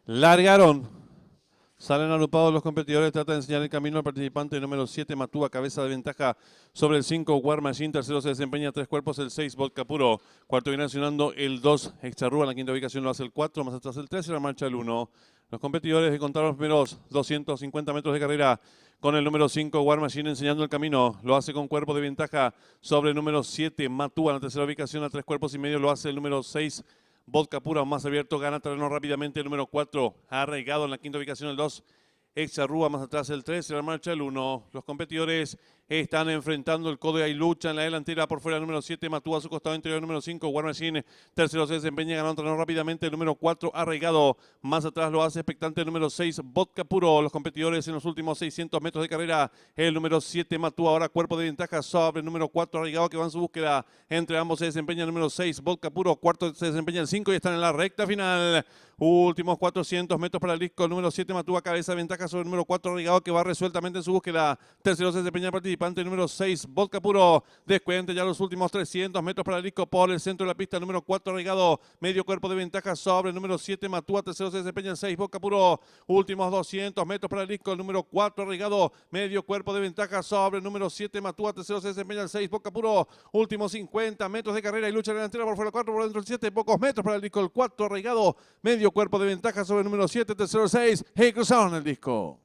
Largaron. Salen agrupados los competidores, trata de enseñar el camino al participante número 7, Matúa, cabeza de ventaja sobre el 5, War Machine, tercero se desempeña 3 cuerpos, el 6, Vodka Puro, cuarto viene accionando el 2, Extrarrúa, en la quinta ubicación lo hace el 4, más atrás el 3 y la marcha el 1. Los competidores de contar los primeros 250 metros de carrera con el número 5, War Machine, enseñando el camino, lo hace con cuerpo de ventaja sobre el número 7, Matúa, en la tercera ubicación a 3 cuerpos y medio lo hace el número 6, Vodka Pura, más abierto, gana terreno rápidamente el número 4, arraigado en la quinta ubicación el 2, Exarrúa, más atrás el 3, y la marcha el 1. Los competidores están enfrentando el codo y hay lucha en la delantera por fuera el número 7, Matúa a su costado interior el número 5, War Machine, tercero se desempeña, ganando terreno rápidamente el número 4, arraigado, más atrás lo hace expectante el número 6, Vodka Puro. Los competidores en los últimos 600 metros de carrera, el número 7, Matúa, ahora cuerpo de ventaja sobre el número 4, arraigado, que va en su búsqueda, entre ambos se desempeña el número 6, Vodka Puro, cuarto se desempeña el 5 y están en la recta final. Últimos 400 metros para el disco, el número 7, Matúa, cabeza de ventaja sobre el número 4, arraigado, que va resueltamente en su búsqueda. Tercero se desempeña el participante, el número 6, Vodka Puro. Descuente ya los últimos 300 metros para el disco por el centro de la pista, el número 4, arraigado, medio cuerpo de ventaja sobre el número 7, Matúa. Tercero se desempeña el 6, Vodka Puro. Últimos 200 metros para el disco, el número 4, arraigado, medio cuerpo de ventaja sobre el número 7, Matúa. Tercero se desempeña el 6, Vodka Puro. Últimos 50 metros de carrera y lucha delantera por fuera el 4, por dentro el 7, pocos metros para el disco, el 4, arraigado, medio cuerpo de ventaja sobre el número 7, tercero 6, y cruzaron el disco.